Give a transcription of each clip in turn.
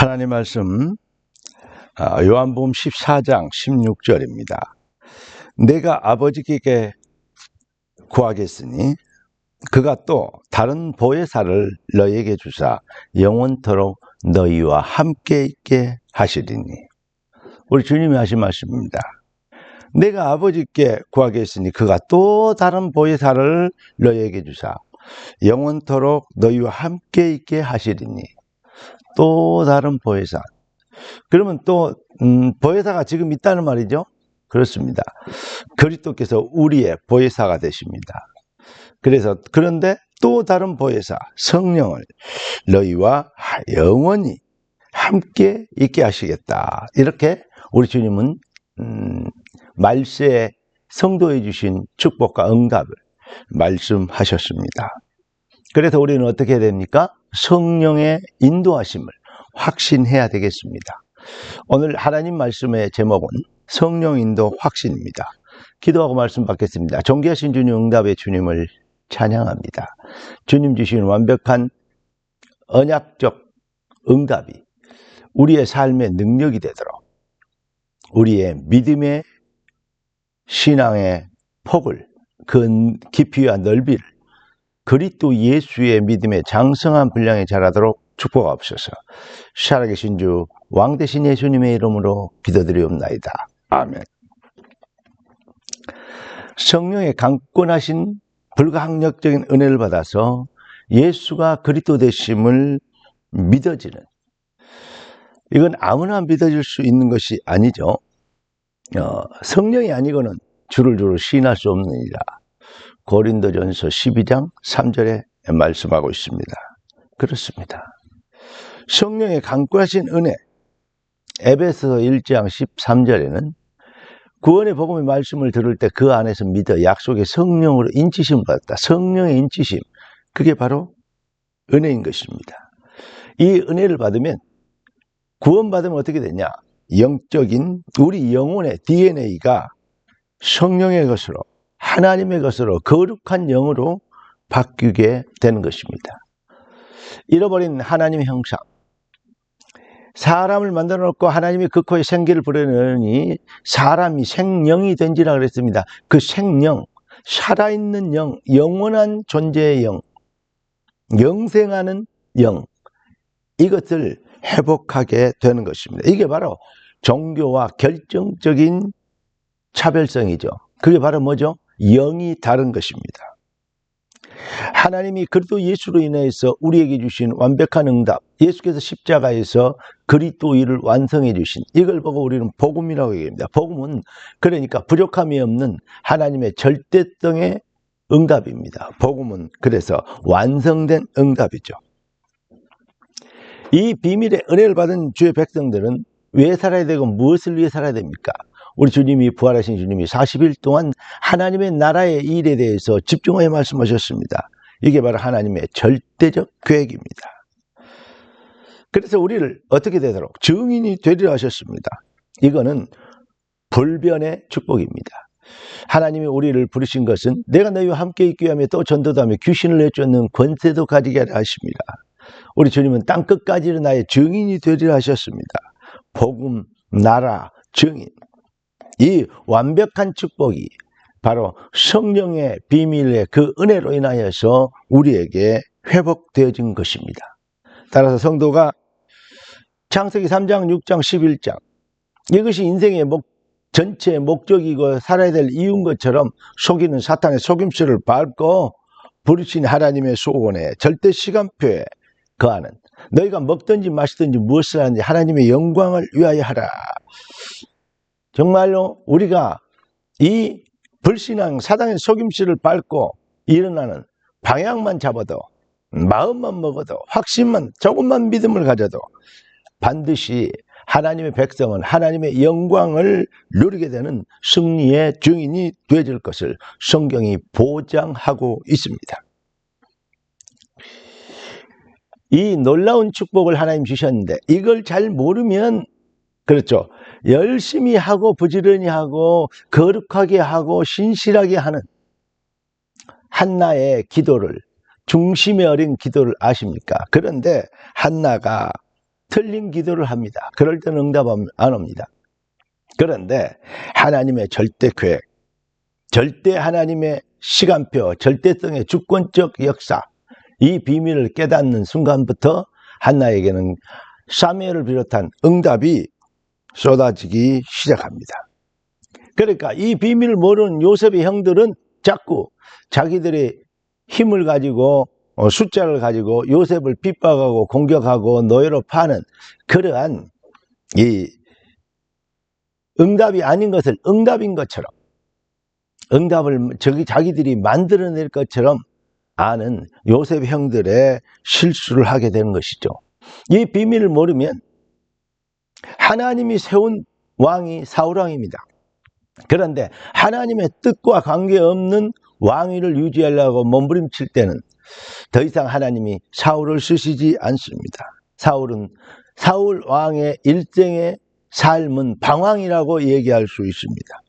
하나님 말씀 요한복음 14장 16절입니다. 내가 아버지께 구하겠으니 그가 또 다른 보혜사를 너희에게 주사 영원토록 너희와 함께 있게 하시리니. 우리 주님이 하신 말씀입니다. 내가 아버지께 구하겠으니 그가 또 다른 보혜사를 너희에게 주사 영원토록 너희와 함께 있게 하시리니. 또 다른 보혜사. 그러면 또 보혜사가 지금 있다는 말이죠? 그렇습니다. 그리스도께서 우리의 보혜사가 되십니다. 그런데 또 다른 보혜사 성령을 너희와 영원히 함께 있게 하시겠다. 이렇게 우리 주님은 말세에 성도해 주신 축복과 응답을 말씀하셨습니다. 그래서 우리는 어떻게 해야 됩니까? 성령의 인도하심을 확신해야 되겠습니다. 오늘 하나님 말씀의 제목은 성령 인도 확신입니다. 기도하고 말씀 받겠습니다. 존귀하신 주님, 응답의 주님을 찬양합니다. 주님 주신 완벽한 언약적 응답이 우리의 삶의 능력이 되도록 우리의 믿음의 신앙의 폭을, 그 깊이와 넓이를 그리스도 예수의 믿음의 장성한 분량에 자라도록 축복하옵소서. 살아계신 주 왕되신 예수님의 이름으로 기도드리옵나이다. 아멘. 성령의 강권하신 불가항력적인 은혜를 받아서 예수가 그리스도 되심을 믿어지는, 이건 아무나 믿어질 수 있는 것이 아니죠. 성령이 아니고는 주를 시인할 수 없느니라. 고린도전서 12장 3절에 말씀하고 있습니다. 그렇습니다. 성령의 강권하신 은혜, 에베소 1장 13절에는 구원의 복음의 말씀을 들을 때 그 안에서 믿어 약속의 성령으로 인치심을 받았다. 성령의 인치심, 그게 바로 은혜인 것입니다. 이 은혜를 받으면, 구원받으면 어떻게 되냐? 영적인 우리 영혼의 DNA가 성령의 것으로, 하나님의 것으로, 거룩한 영으로 바뀌게 되는 것입니다. 잃어버린 하나님의 형상, 사람을 만들어 놓고 하나님이 그 코에 생기를 불어넣으니 사람이 생령이 된지라 그랬습니다. 그 생령, 살아있는 영, 영원한 존재의 영, 영생하는 영, 이것을 회복하게 되는 것입니다. 이게 바로 종교와 결정적인 차별성이죠. 그게 바로 뭐죠? 영이 다른 것입니다. 하나님이 그리스도 예수로 인해서 우리에게 주신 완벽한 응답, 예수께서 십자가에서 그리스도 일을 완성해 주신, 이걸 보고 우리는 복음이라고 얘기합니다. 복음은 그러니까 부족함이 없는 하나님의 절대성의 응답입니다. 복음은 그래서 완성된 응답이죠. 이 비밀의 은혜를 받은 주의 백성들은 왜 살아야 되고 무엇을 위해 살아야 됩니까? 우리 주님이, 부활하신 주님이 40일 동안 하나님의 나라의 일에 대해서 집중하여 말씀하셨습니다. 이게 바로 하나님의 절대적 계획입니다. 그래서 우리를 어떻게 되도록 증인이 되리라 하셨습니다. 이거는 불변의 축복입니다. 하나님이 우리를 부르신 것은 내가 너희와 함께 있기 위하여 또 전도도 하며 귀신을 내쫓는 권세도 가지게 하려 하십니다. 우리 주님은 땅 끝까지 나의 증인이 되리라 하셨습니다. 복음, 나라, 증인, 이 완벽한 축복이 바로 성령의 비밀의 그 은혜로 인하여서 우리에게 회복되어진 것입니다. 따라서 성도가 창세기 3장, 6장, 11장, 이것이 인생의 전체의 목적이고 살아야 될 이유인 것처럼 속이는 사탄의 속임수를 밟고 부르신 하나님의 소원에, 절대 시간표에 거하는, 너희가 먹든지 마시든지 무엇을 하든지 하나님의 영광을 위하여 하라. 정말로 우리가 이 불신앙 사단의 속임수를 밟고 일어나는, 방향만 잡아도, 마음만 먹어도, 확신만, 조금만 믿음을 가져도 반드시 하나님의 백성은 하나님의 영광을 누리게 되는 승리의 증인이 되어질 것을 성경이 보장하고 있습니다. 이 놀라운 축복을 하나님 주셨는데 이걸 잘 모르면, 그렇죠, 열심히 하고 부지런히 하고 거룩하게 하고 신실하게 하는 한나의 기도를, 중심에 어린 기도를 아십니까? 그런데 한나가 틀린 기도를 합니다. 그럴 때는 응답 안 옵니다. 그런데 하나님의 절대 계획, 절대 하나님의 시간표, 절대성의 주권적 역사, 이 비밀을 깨닫는 순간부터 한나에게는 사무엘을 비롯한 응답이 쏟아지기 시작합니다. 그러니까 이 비밀을 모르는 요셉의 형들은 자꾸 자기들의 힘을 가지고 숫자를 가지고 요셉을 핍박하고 공격하고 노예로 파는 그러한 이 응답이 아닌 것을 응답인 것처럼, 응답을 자기들이 만들어낼 것처럼 아는 요셉 형들의 실수를 하게 되는 것이죠. 이 비밀을 모르면 하나님이 세운 왕이 사울왕입니다. 그런데 하나님의 뜻과 관계없는 왕위를 유지하려고 몸부림칠 때는 더 이상 하나님이 사울을 쓰시지 않습니다. 사울 왕의 일생의 삶은 방황이라고 얘기할 수 있습니다.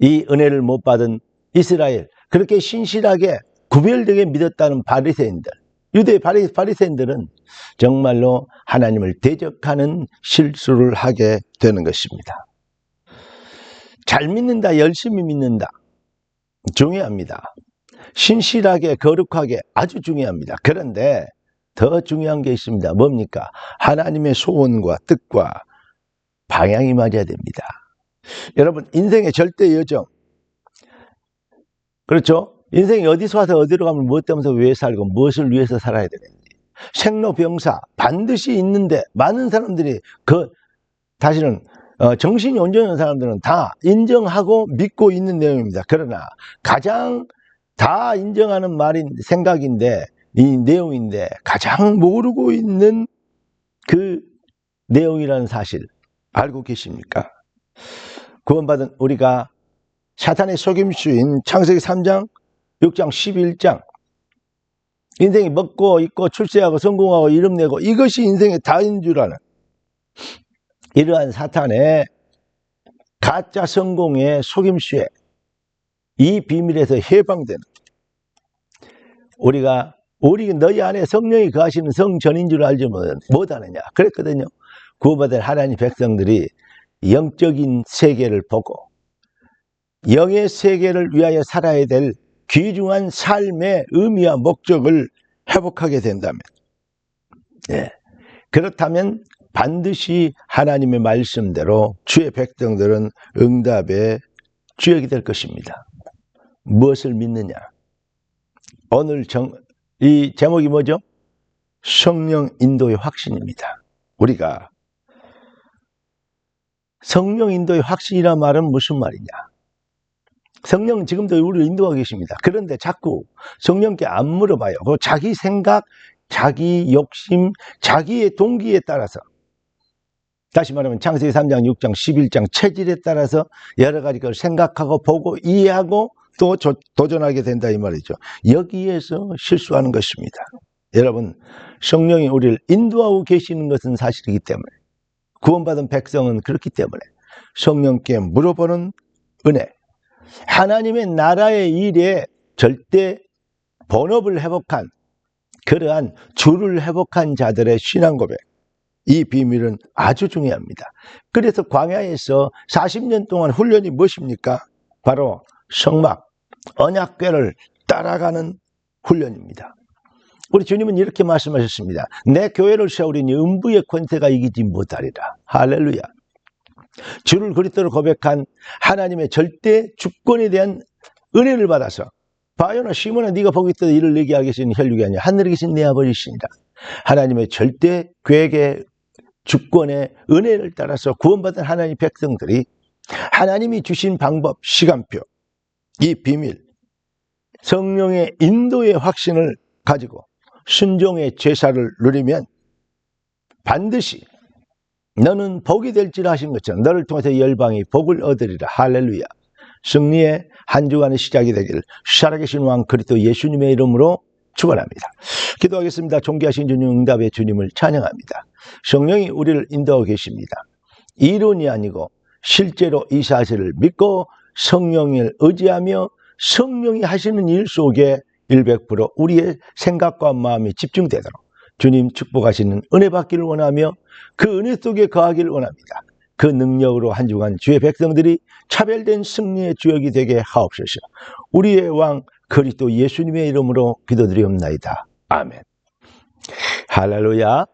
이 은혜를 못 받은 이스라엘, 그렇게 신실하게 구별되게 믿었다는 바리새인들, 유대 바리새인들은 정말로 하나님을 대적하는 실수를 하게 되는 것입니다. 잘 믿는다, 열심히 믿는다, 중요합니다. 신실하게, 거룩하게 아주 중요합니다. 그런데 더 중요한 게 있습니다. 뭡니까? 하나님의 소원과 뜻과 방향이 맞아야 됩니다. 여러분, 인생의 절대 여정, 그렇죠? 인생이 어디서 와서 어디로 가면 무엇 때문에 왜 살고 무엇을 위해서 살아야 되는지, 생로병사 반드시 있는데 많은 사람들이 다시는 정신이 온전한 사람들은 다 인정하고 믿고 있는 내용입니다. 그러나 가장 다 인정하는 말인 생각인데, 이 내용인데 가장 모르고 있는 그 내용이라는 사실 알고 계십니까? 구원받은 우리가 사탄의 속임수인 창세기 3장, 6장, 11장, 인생이 먹고 있고 출세하고 성공하고 이름 내고 이것이 인생의 다인 줄 아는 이러한 사탄의 가짜 성공의 속임수에, 이 비밀에서 해방되는, 우리 너희 안에 성령이 거하시는 성전인 줄 알지 못하느냐 그랬거든요. 구원받은 하나님 백성들이 영적인 세계를 보고 영의 세계를 위하여 살아야 될 귀중한 삶의 의미와 목적을 회복하게 된다면, 그렇다면 반드시 하나님의 말씀대로 주의 백성들은 응답의 주역이 될 것입니다. 무엇을 믿느냐? 오늘 이 제목이 뭐죠? 성령 인도의 확신입니다. 우리가 성령 인도의 확신이란 말은 무슨 말이냐? 성령은 지금도 우리를 인도하고 계십니다. 그런데 자꾸 성령께 안 물어봐요. 자기 생각, 자기 욕심, 자기의 동기에 따라서, 다시 말하면 창세기 3장, 6장, 11장 체질에 따라서 여러 가지 걸 생각하고 보고 이해하고 또 도전하게 된다 이 말이죠. 여기에서 실수하는 것입니다. 여러분, 성령이 우리를 인도하고 계시는 것은 사실이기 때문에, 구원받은 백성은 그렇기 때문에 성령께 물어보는 은혜, 하나님의 나라의 일에 절대 본업을 회복한, 그러한 주를 회복한 자들의 신앙 고백, 이 비밀은 아주 중요합니다. 그래서 광야에서 40년 동안 훈련이 무엇입니까? 바로 성막, 언약궤를 따라가는 훈련입니다. 우리 주님은 이렇게 말씀하셨습니다. 내 교회를 세우리니 음부의 권세가 이기지 못하리라. 할렐루야. 주를 그리스도로 고백한 하나님의 절대 주권에 대한 은혜를 받아서, 바요나 시몬아 네가 보고 있다 이를 내게 하겠으니 혈육이 아니라 하늘에 계신 내 아버지시니라. 하나님의 절대 계획의 주권의 은혜를 따라서 구원받은 하나님 백성들이 하나님이 주신 방법, 시간표, 이 비밀, 성령의 인도의 확신을 가지고 순종의 제사를 누리면 반드시 너는 복이 될지라 하신 것처럼 너를 통해서 열방이 복을 얻으리라. 할렐루야. 승리의 한 주간의 시작이 되기를 살아계신 왕 그리스도 예수님의 이름으로 축원합니다. 기도하겠습니다. 존귀하신 주님, 응답의 주님을 찬양합니다. 성령이 우리를 인도하고 계십니다. 이론이 아니고 실제로 이 사실을 믿고 성령을 의지하며 성령이 하시는 일 속에 100% 우리의 생각과 마음이 집중되도록 주님 축복하시는 은혜 받기를 원하며 그 은혜 속에 거하기를 원합니다. 그 능력으로 한 주간 주의 백성들이 차별된 승리의 주역이 되게 하옵소서. 우리의 왕 그리스도 예수님의 이름으로 기도드리옵나이다. 아멘. 할렐루야.